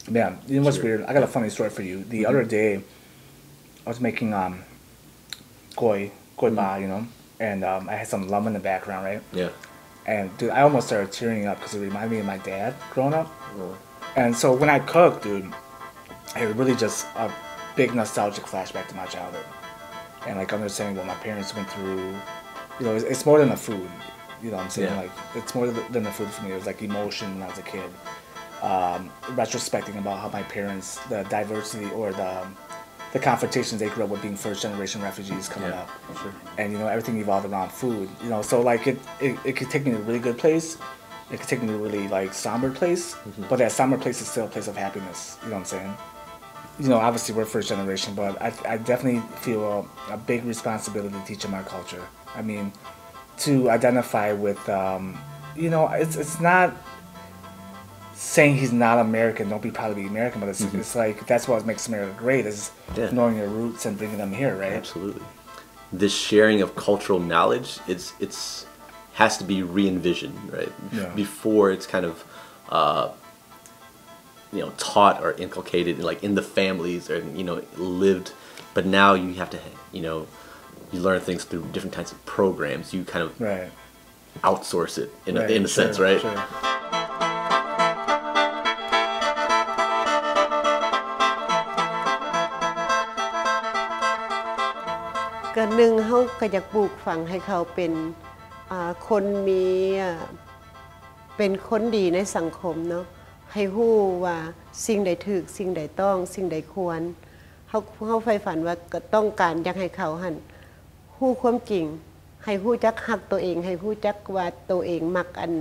Yeah, you know what's weird? I got a funny story for you. The other day, I was making koi ba, and I had some lum in the background, right? Yeah. And dude, I almost started tearing up because it reminded me of my dad growing up. And so when I cook, dude, it really just a big nostalgic flashback to my childhood. And like understanding what my parents went through. It's more than the food. You know what I'm saying? Yeah. Like, it's more than the food for me. It was like emotion when I was a kid. Retrospecting about how my parents, the diversity or the confrontations they grew up with being first-generation refugees coming up. Sure. And, everything evolved around food. So, like, it could take me to a really good place. It could take me to a really, like, somber place. But that somber place is still a place of happiness. You know what I'm saying? Obviously, we're first generation, but I definitely feel a big responsibility teaching my culture. I mean, to identify with, it's not saying he's not American, don't be proud to be American, but it's like, that's what makes America great, is knowing your roots and bringing them here, right? Absolutely. This sharing of cultural knowledge, it's has to be re-envisioned, right? Yeah. Before it's kind of, taught or inculcated, like in the families, or lived. But now you have to, you learn things through different types of programs. You kind of outsource it in a sense, right? Sure.ก็หนึ่งเขาก็อยากปลูกฝังให้เขาเป็นคนเป็นคนดีในสังคมเนาะให้ฮู้ว่าสิ่งใดถูกสิ่งใดต้องสิ่งใดควรเขาใฝ่ฝันว่าก็ต้องการอยากให้เขาหั่นฮู้ความจริงให้ฮู้จักฮักตัวเองให้ฮู้จักว่าตัวเองมักอัน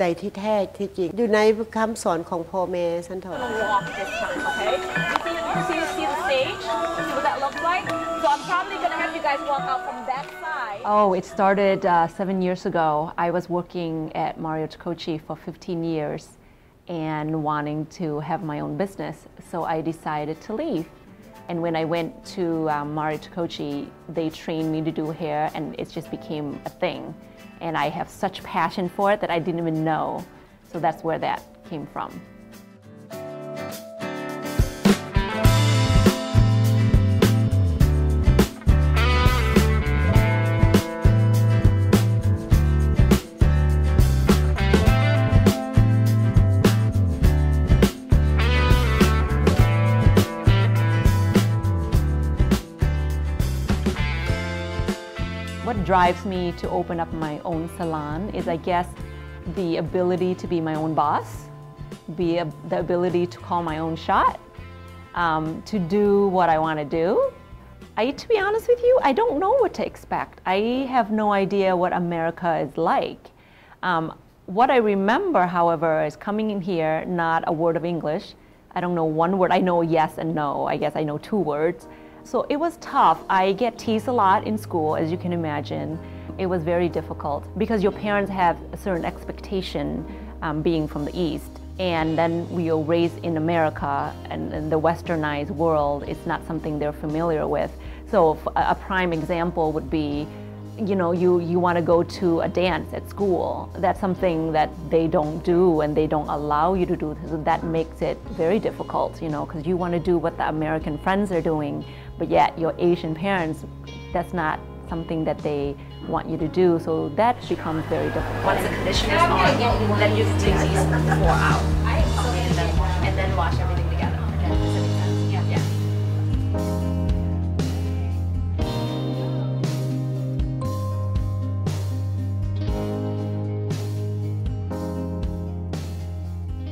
ใดที่แท้ที่จริงอยู่ในคำสอนของพ่อแม่ซั่นเถาะ See the stage? See what that looks like? So I'm probably going to have you guys walk out from that side. Oh, it started 7 years ago. I was working at Marriott Kochi for 15 years and wanting to have my own business. So I decided to leave. And when I went to Marriott Kochi, they trained me to do hair, and it just became a thing. And I have such passion for it that I didn't even know. So that's where that came from. drives me to open up my own salon is, I guess, the ability to be my own boss, the ability to call my own shot, to do what I want to do. To be honest with you, I don't know what to expect. I have no idea what America is like. What I remember, however, is coming in here, not a word of English. I don't know one word. I know yes and no. I guess I know 2 words. So it was tough. I get teased a lot in school, as you can imagine. It was very difficult because your parents have a certain expectation being from the East. And then we are raised in America, and in the westernized world, it's not something they're familiar with. So a prime example would be, you know, you want to go to a dance at school. That's something that they don't do and they don't allow you to do. So that makes it very difficult, you know, because you want to do what the American friends are doing, but yet your Asian parents, that's not something that they want you to do. So that becomes very difficult. Once the conditioner is on, then you can take these 4 out. And then wash everything together. Okay, does that make sense? Yeah.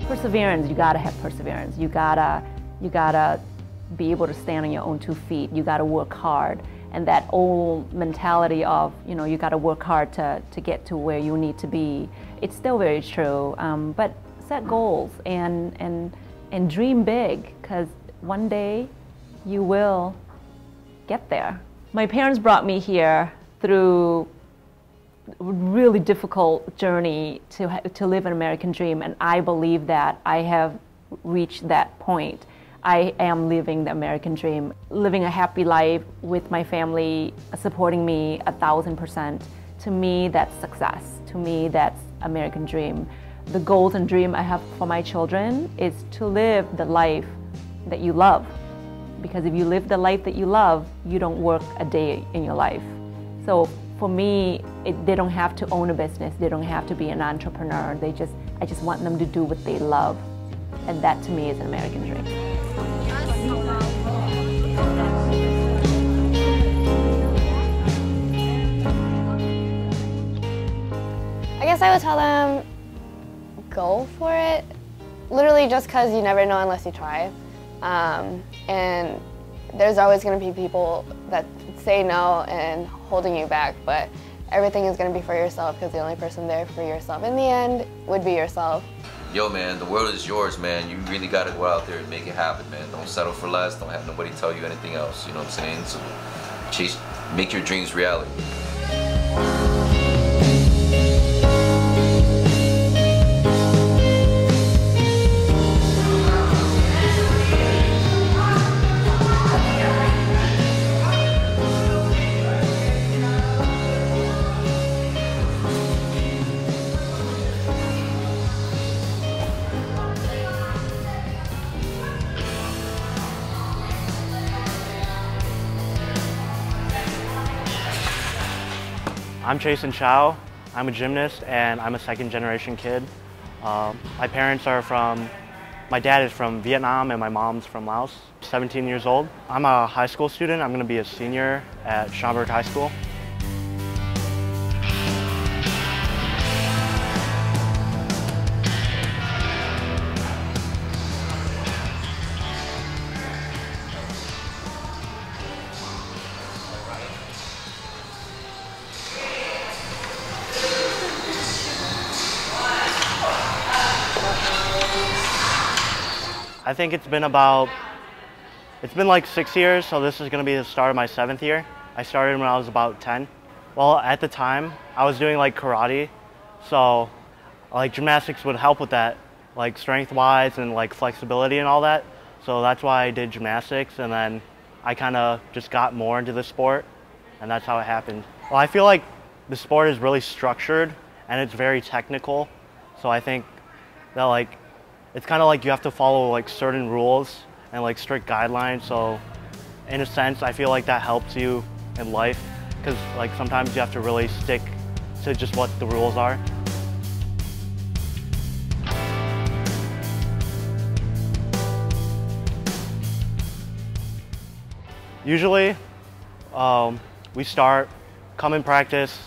Perseverance, you gotta have perseverance. You gotta be able to stand on your own 2 feet. You gotta work hard. And that old mentality of, you know, you gotta work hard to get to where you need to be, it's still very true. But set goals and dream big, because one day you will get there. My parents brought me here through a really difficult journey to live an American dream, and I believe that I have reached that point. I am living the American dream, living a happy life with my family, supporting me 1,000%. To me, that's success. To me, that's American dream. The goals and dream I have for my children is to live the life that you love. Because if you live the life that you love, you don't work a day in your life. So for me, they don't have to own a business. They don't have to be an entrepreneur. I just want them to do what they love. And that to me is an American dream. I guess I would tell them, go for it. Literally just because you never know unless you try. And there's always going to be people that say no and holding you back, but everything is going to be for yourself, because the only person there for yourself in the end would be yourself. Yo, man, the world is yours, man. You really got to go out there and make it happen, man. Don't settle for less. Don't have nobody tell you anything else. You know what I'm saying? So make your dreams reality. I'm Chasen Chau. I'm a gymnast and I'm a 2nd-generation kid. My parents are my dad is from Vietnam and my mom's from Laos. 17 years old. I'm a high school student. I'm going to be a senior at Schaumburg High School. I think it's been like 6 years, so this is going to be the start of my 7th year. I started when I was about 10. Well, at the time, I was doing like karate, so like gymnastics would help with that, like strength-wise and like flexibility and all that. So that's why I did gymnastics, and then I kind of just got more into the sport, and that's how it happened. Well, I feel like the sport is really structured and it's very technical, so I think that like it's kind of like you have to follow like certain rules and like strict guidelines. So in a sense, I feel like that helps you in life, because like sometimes you have to really stick to just what the rules are. Usually we start come in practice,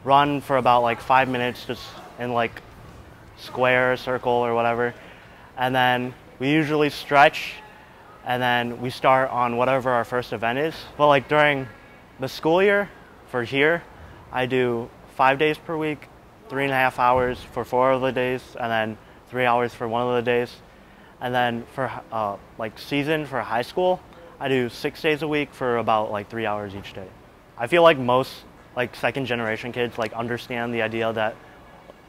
run for about like 5 minutes just in like square, circle, or whatever. And then we usually stretch, and then we start on whatever our first event is. But like during the school year for here, I do 5 days per week, 3.5 hours for 4 of the days, and then 3 hours for 1 of the days. And then for like season for high school, I do 6 days a week for about like 3 hours each day. I feel like most like second generation kids like understand the idea that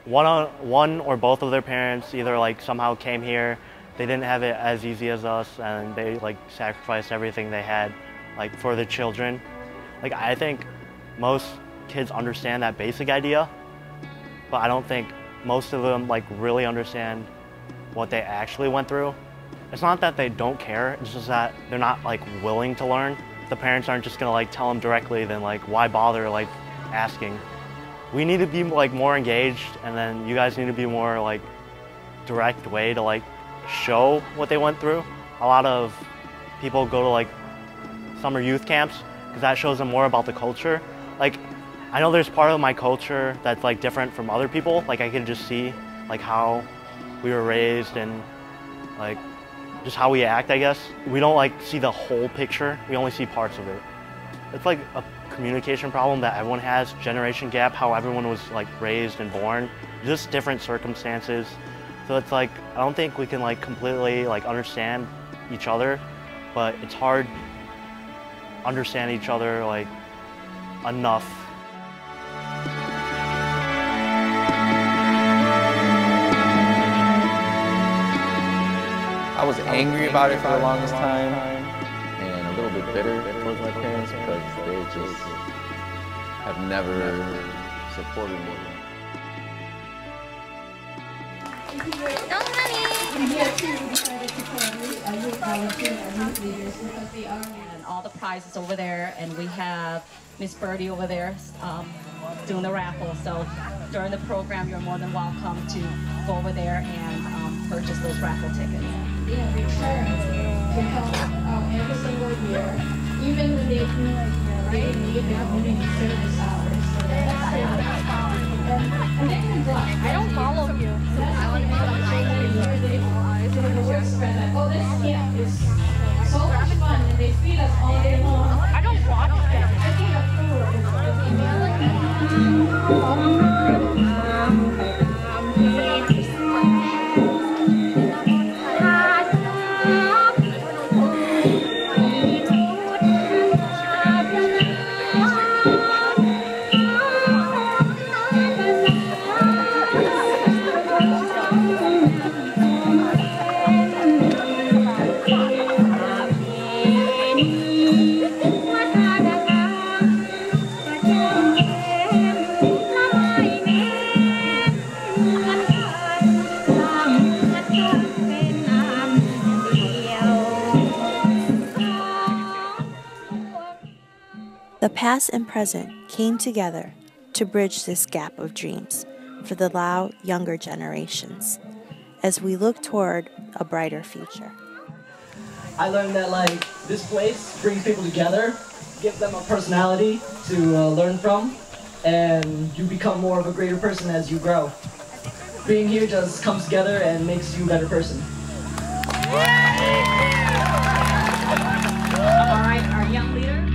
one or both of their parents either like somehow came here, they didn't have it as easy as us, and they like sacrificed everything they had like for their children. Like I think most kids understand that basic idea, but I don't think most of them like really understand what they actually went through. It's not that they don't care, it's just that they're not like willing to learn. The parents aren't just gonna like tell them directly, then like why bother like asking? We need to be like more engaged, and then you guys need to be more like direct way to like show what they went through. A lot of people go to like summer youth camps because that shows them more about the culture. Like I know there's part of my culture that's like different from other people. Like I can just see like how we were raised and like just how we act, I guess. We don't like see the whole picture, we only see parts of it. It's like a communication problem that everyone has, generation gap, how everyone was like raised and born, just different circumstances. So it's like, I don't think we can like completely like understand each other, but it's hard understand each other like enough. I was angry about it for the longest time, and a little bit bitter towards my parents because they just have never supported me. And all the prizes over there, and we have Miss Birdie over there doing the raffle. So during the program, you're more than welcome to go over there and purchase those raffle tickets. They have returned to help out every single year, even when they feel like they need their community service hours. So that's and they can block. I don't follow you. So that's I want to be on the spread like, oh, this camp is so much fun, and they feed us all day long. I don't watch them. I think the The past and present came together to bridge this gap of dreams for the Lao younger generations as we look toward a brighter future. I learned that like this place brings people together, gives them a personality to learn from, and you become more of a greater person as you grow. Being here just comes together and makes you a better person. All right, our young leader.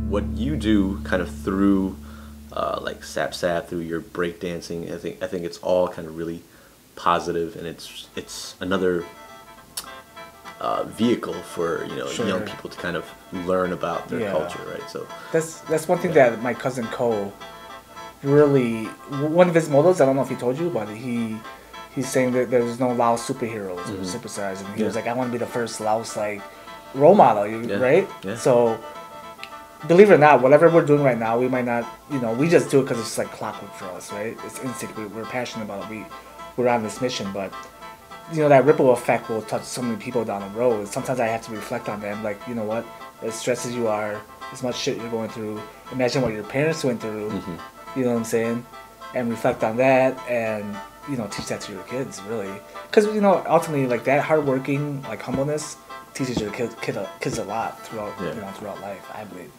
what you do kind of through like Sap Sap, through your breakdancing, I think it's all kind of really positive, and it's another vehicle for young people to kind of learn about their culture, right? So that's one thing that my cousin Cole really, one of his mottos, I don't know if he told you, but he's saying that there's no Laos superheroes or superstars, and he was like, I want to be the first Laos like role model, right? So believe it or not, whatever we're doing right now, we might not, we just do it because it's like clockwork for us, right? It's instinct. We're passionate about it. We're on this mission, but that ripple effect will touch so many people down the road. Sometimes I have to reflect on them, like, you know what, as stressed as you are, as much shit you're going through, imagine what your parents went through, you know what I'm saying? And reflect on that, and, teach that to your kids, really. Because, ultimately, like, that hardworking, like, humbleness teaches your kids a lot throughout, throughout life, I believe.